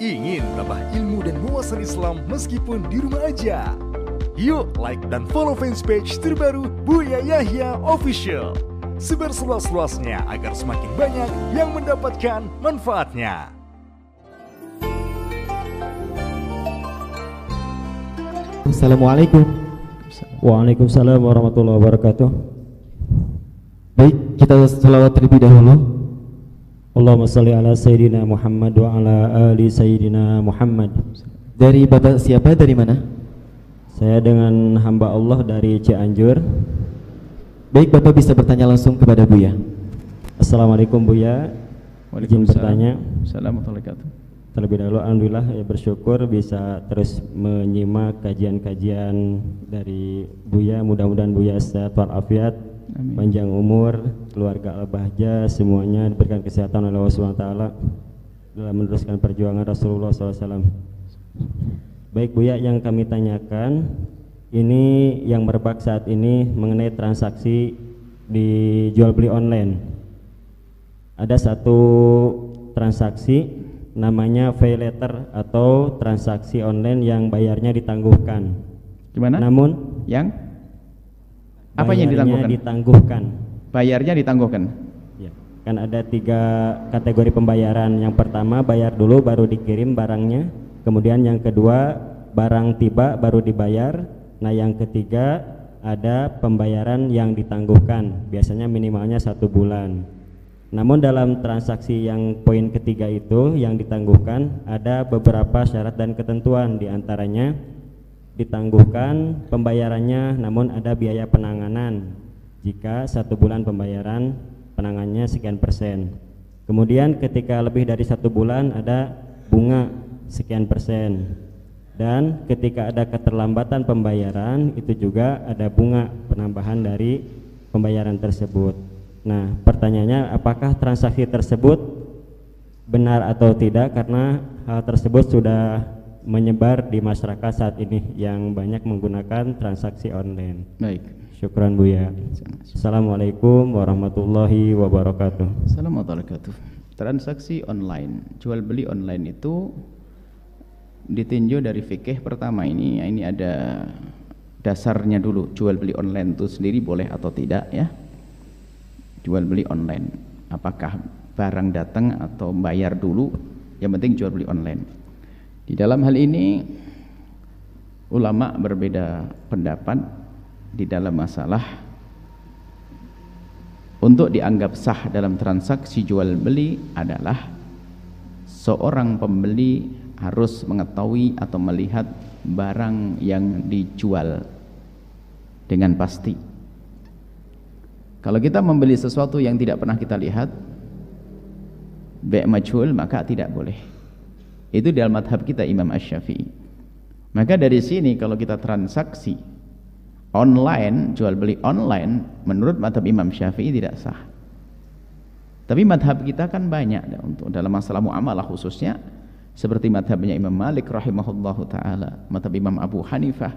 Ingin tambah ilmu dan wawasan Islam meskipun di rumah aja? Yuk like dan follow fanpage terbaru Buya Yahya Official. Sebar seluas-luasnya agar semakin banyak yang mendapatkan manfaatnya. Assalamualaikum. Waalaikumsalam warahmatullahi wabarakatuh. Baik, kita sholawat terlebih dahulu. Allahumma salli ala Sayyidina Muhammad wa ala ali Sayyidina Muhammad. Dari Bapak siapa, dari mana? Saya dengan hamba Allah dari Cianjur. Baik, Bapak bisa bertanya langsung kepada Buya. Assalamualaikum Buya. Izin bertanya. Assalamualaikum warahmatullahi wabarakatuh. Terlebih dahulu alhamdulillah ya, bersyukur bisa terus menyimak kajian-kajian dari Buya. Mudah-mudahan Buya sehat walafiat, panjang umur, keluarga Al-Bahjah semuanya diberikan kesehatan oleh Allah SWT dalam meneruskan perjuangan Rasulullah SAW. Baik Buya, yang kami tanyakan ini yang merebak saat ini mengenai transaksi di jual beli online. Ada satu transaksi namanya pay letter atau transaksi online yang bayarnya ditangguhkan. Gimana? Namun yang apa yang ditangguhkan? Bayarnya ditangguhkan. Ya, kan ada 3 kategori pembayaran. Yang pertama bayar dulu baru dikirim barangnya. Kemudian yang kedua barang tiba baru dibayar. Nah yang ketiga ada pembayaran yang ditangguhkan. Biasanya minimalnya 1 bulan. Namun dalam transaksi yang poin ketiga itu yang ditangguhkan ada beberapa syarat dan ketentuan, diantaranya ditangguhkan pembayarannya namun ada biaya penanganan jika 1 bulan pembayaran penanganannya sekian persen. Kemudian ketika lebih dari 1 bulan ada bunga sekian persen, dan ketika ada keterlambatan pembayaran itu juga ada bunga penambahan dari pembayaran tersebut. Nah pertanyaannya, apakah transaksi tersebut benar atau tidak, karena hal tersebut sudah menyebar di masyarakat saat ini yang banyak menggunakan transaksi online. Baik. Syukran Buya. Assalamualaikum warahmatullahi wabarakatuh. Assalamualaikum warahmatullahi wabarakatuh. Transaksi online, jual beli online itu ditinjau dari fikih pertama ini ada dasarnya dulu. Jual beli online itu sendiri boleh atau tidak ya? Jual beli online, apakah barang datang atau bayar dulu, yang penting jual beli online. Di dalam hal ini ulama berbeda pendapat di dalam masalah untuk dianggap sah dalam transaksi jual beli adalah seorang pembeli harus mengetahui atau melihat barang yang dijual dengan pasti. Kalau kita membeli sesuatu yang tidak pernah kita lihat, bai' majhul, maka tidak boleh. Itu dalam madhab kita Imam Asy-Syafi'i. Maka dari sini kalau kita transaksi online, jual beli online, menurut madhab Imam Syafi'i tidak sah. Tapi madhab kita kan banyak untuk dalam masalah muamalah khususnya, seperti madhabnya Imam Malik rahimahullahu ta'ala, madhab Imam Abu Hanifah.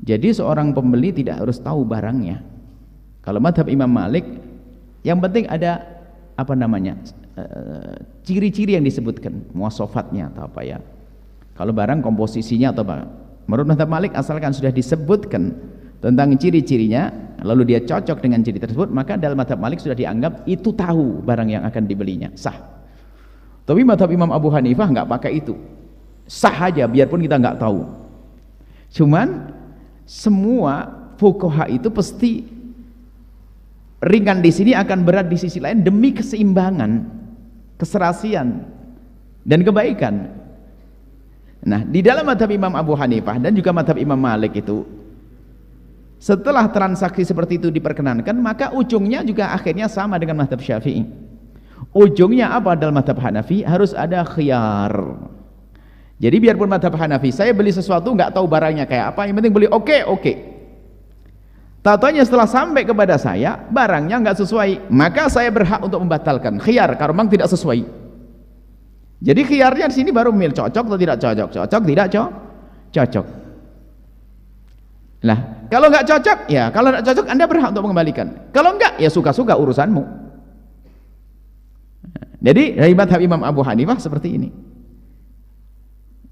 Jadi seorang pembeli tidak harus tahu barangnya. Kalau madhab Imam Malik, yang penting ada apa namanya, ciri-ciri yang disebutkan, muwasofatnya atau apa ya. Kalau barang komposisinya atau apa. Menurut madhab Malik, asalkan sudah disebutkan tentang ciri-cirinya, lalu dia cocok dengan ciri tersebut, maka dalam madhab Malik sudah dianggap itu tahu barang yang akan dibelinya, sah. Tapi madhab Imam Abu Hanifah nggak pakai itu, sah aja biarpun kita nggak tahu. Cuman semua fuqaha itu pasti ringan di sini akan berat di sisi lain demi keseimbangan, keserasian dan kebaikan. Nah, di dalam madhab Imam Abu Hanifah dan juga madhab Imam Malik itu, setelah transaksi seperti itu diperkenankan, maka ujungnya juga akhirnya sama dengan madhab Syafi'i. Ujungnya apa dalam madhab Hanafi? Harus ada khiyar. Jadi biarpun madhab Hanafi, saya beli sesuatu nggak tahu barangnya kayak apa, yang penting beli oke. Tatonya setelah sampai kepada saya barangnya nggak sesuai, maka saya berhak untuk membatalkan. Khiyar, kalau memang tidak sesuai. Jadi khiyarnya di sini baru memilih cocok atau tidak cocok, cocok tidak cocok. Nah, kalau nggak cocok, ya kalau nggak cocok Anda berhak untuk mengembalikan. Kalau nggak, ya suka-suka urusanmu. Jadi dari madhab Imam Abu Hanifah seperti ini.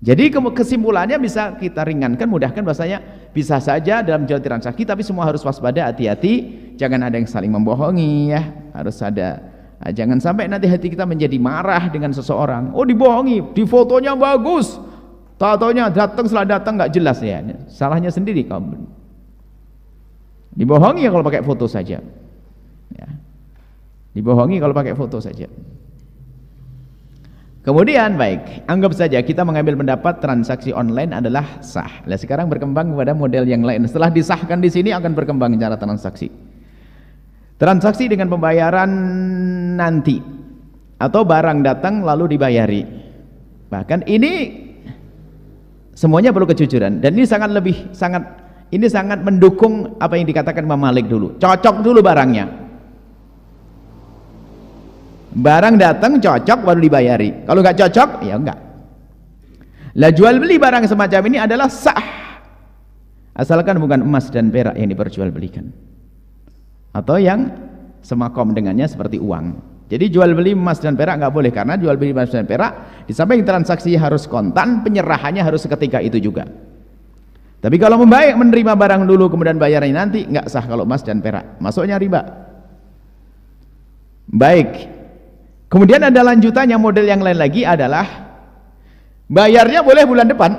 Jadi kesimpulannya bisa kita ringankan, mudahkan, bahasanya bisa saja dalam jual transaksi, tapi semua harus waspada, hati-hati, jangan ada yang saling membohongi ya, harus ada. Jangan sampai nanti hati kita menjadi marah dengan seseorang. Oh dibohongi, di fotonya bagus, tatonya datang setelah datang nggak jelas ya, salahnya sendiri kamu. Dibohongi ya kalau pakai foto saja. Ya. Dibohongi kalau pakai foto saja. Kemudian baik, anggap saja kita mengambil pendapat transaksi online adalah sah. Nah, sekarang berkembang kepada model yang lain. Setelah disahkan di sini akan berkembang cara transaksi. Transaksi dengan pembayaran nanti atau barang datang lalu dibayari. Bahkan ini semuanya perlu kejujuran dan ini sangat mendukung apa yang dikatakan Imam Malik dulu. Cocok dulu barangnya. Barang datang cocok baru dibayari. Kalau nggak cocok ya enggak. Lah jual beli barang semacam ini adalah sah asalkan bukan emas dan perak yang diperjualbelikan atau yang semakom dengannya seperti uang. Jadi jual beli emas dan perak nggak boleh, karena jual beli emas dan perak di samping transaksi harus kontan, penyerahannya harus seketika itu juga. Tapi kalau menerima barang dulu kemudian bayarnya nanti, nggak sah kalau emas dan perak, masuknya riba. Baik. Kemudian ada lanjutannya, model yang lain lagi adalah bayarnya boleh bulan depan.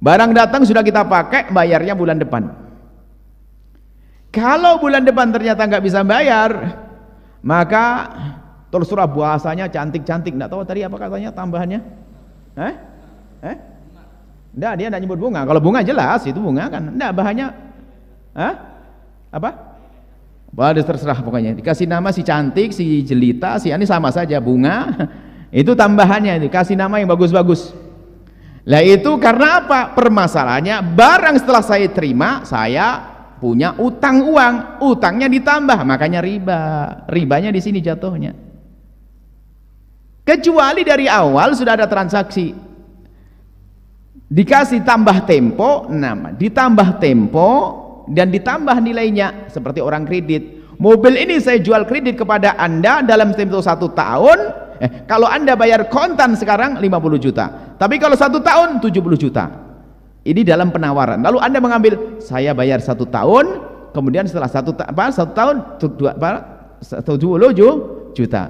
Barang datang sudah kita pakai, bayarnya bulan depan. Kalau bulan depan ternyata nggak bisa bayar, maka terserah bahasanya cantik-cantik. Nggak tahu tadi apa katanya tambahannya? Nggak, dia nggak nyebut bunga. Kalau bunga jelas itu bunga kan. Nggak, bahannya apa? Boleh terserah pokoknya, dikasih nama si cantik, si jelita, si ini sama saja, bunga. Itu tambahannya, dikasih nama yang bagus-bagus. Lah itu karena apa? Permasalahannya barang setelah saya terima, saya punya utang uang, utangnya ditambah, makanya riba. Ribanya di sini jatuhnya. Kecuali dari awal sudah ada transaksi, dikasih tambah tempo, ditambah tempo dan ditambah nilainya, seperti orang kredit. Mobil ini saya jual kredit kepada Anda dalam tempo 1 tahun. Kalau Anda bayar kontan sekarang 50 juta, tapi kalau 1 tahun 70 juta. Ini dalam penawaran. Lalu Anda mengambil, saya bayar 1 tahun, kemudian setelah 1 tahun 70 juta.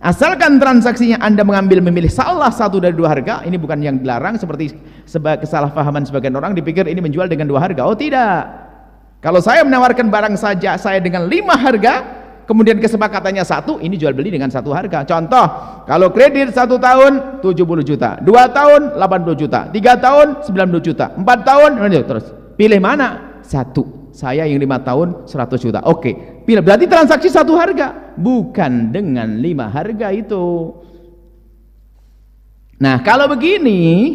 Asalkan transaksinya Anda memilih salah satu dari 2 harga, ini bukan yang dilarang seperti kesalahpahaman sebagian orang dipikir ini menjual dengan 2 harga. Oh tidak. Kalau saya menawarkan barang saja saya dengan 5 harga, kemudian kesepakatannya 1, ini jual beli dengan 1 harga. Contoh, kalau kredit 1 tahun 70 juta, 2 tahun 80 juta, 3 tahun 90 juta, 4 tahun terus. Pilih mana? 1. Saya yang 5 tahun 100 juta. Oke, pilih. Berarti transaksi 1 harga, bukan dengan 5 harga itu. Nah, kalau begini,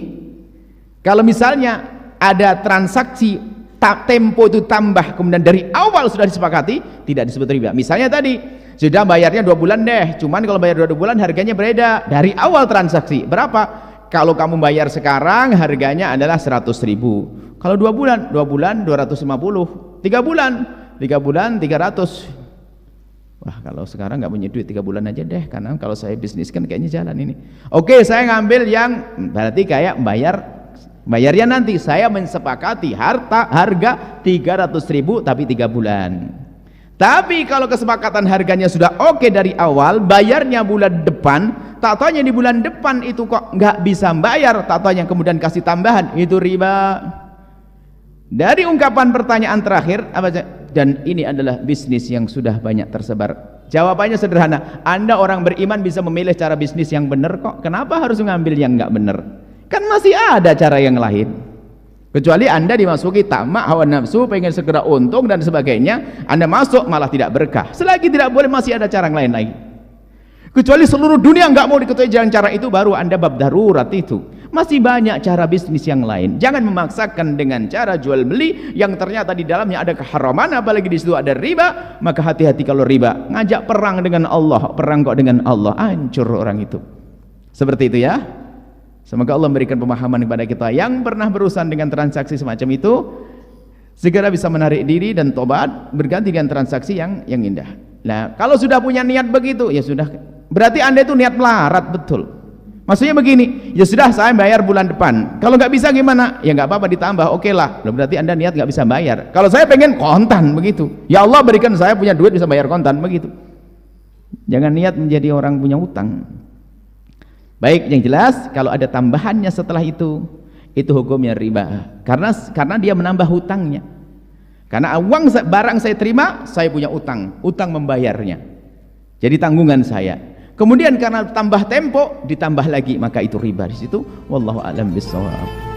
kalau misalnya ada transaksi tempo itu tambah, kemudian dari awal sudah disepakati, tidak disebut riba. Misalnya tadi sudah bayarnya 2 bulan deh, cuman kalau bayar 2 bulan harganya beda dari awal transaksi. Berapa? Kalau kamu bayar sekarang harganya adalah 100.000. Kalau 2 bulan 250. 3 bulan 300. Wah, kalau sekarang nggak punya duit 3 bulan aja deh, karena kalau saya bisnis kan kayaknya jalan ini. Oke, saya ngambil yang berarti kayak bayarnya nanti saya mensepakati harga 300.000 tapi 3 bulan. Tapi kalau kesepakatan harganya sudah oke dari awal, bayarnya bulan depan, tak taunya di bulan depan itu kok nggak bisa bayar, tak taunya kemudian kasih tambahan, itu riba. Dari ungkapan pertanyaan terakhir, dan ini adalah bisnis yang sudah banyak tersebar. Jawabannya sederhana, Anda orang beriman bisa memilih cara bisnis yang benar kok. Kenapa harus mengambil yang nggak benar? Kan masih ada cara yang lain. Kecuali Anda dimasuki tamak, hawa nafsu, pengen segera untung dan sebagainya, Anda masuk malah tidak berkah. Selagi tidak boleh, masih ada cara yang lain lagi. Kecuali seluruh dunia nggak mau diketahui jalan cara itu, baru Anda bab darurat itu. Masih banyak cara bisnis yang lain. Jangan memaksakan dengan cara jual beli yang ternyata di dalamnya ada keharaman, apalagi di situ ada riba. Maka hati-hati kalau riba. Ngajak perang dengan Allah, perang kok dengan Allah, hancur orang itu. Seperti itu ya. Semoga Allah memberikan pemahaman kepada kita yang pernah berurusan dengan transaksi semacam itu, segera bisa menarik diri dan tobat, berganti dengan transaksi yang indah. Nah, kalau sudah punya niat begitu, ya sudah. Berarti Anda itu niat melarat betul. Maksudnya begini, ya sudah saya bayar bulan depan. Kalau nggak bisa gimana? Ya nggak apa-apa ditambah. Oke lah. Berarti Anda niat nggak bisa bayar. Kalau saya pengen kontan begitu. Ya Allah berikan saya punya duit bisa bayar kontan begitu. Jangan niat menjadi orang punya utang. Baik, yang jelas kalau ada tambahannya setelah itu hukumnya riba. Karena dia menambah hutangnya. Karena barang saya terima, saya punya utang membayarnya. Jadi tanggungan saya. Kemudian karena tambah tempo ditambah lagi, maka itu riba. Di situ wallahu a'lam bishawab.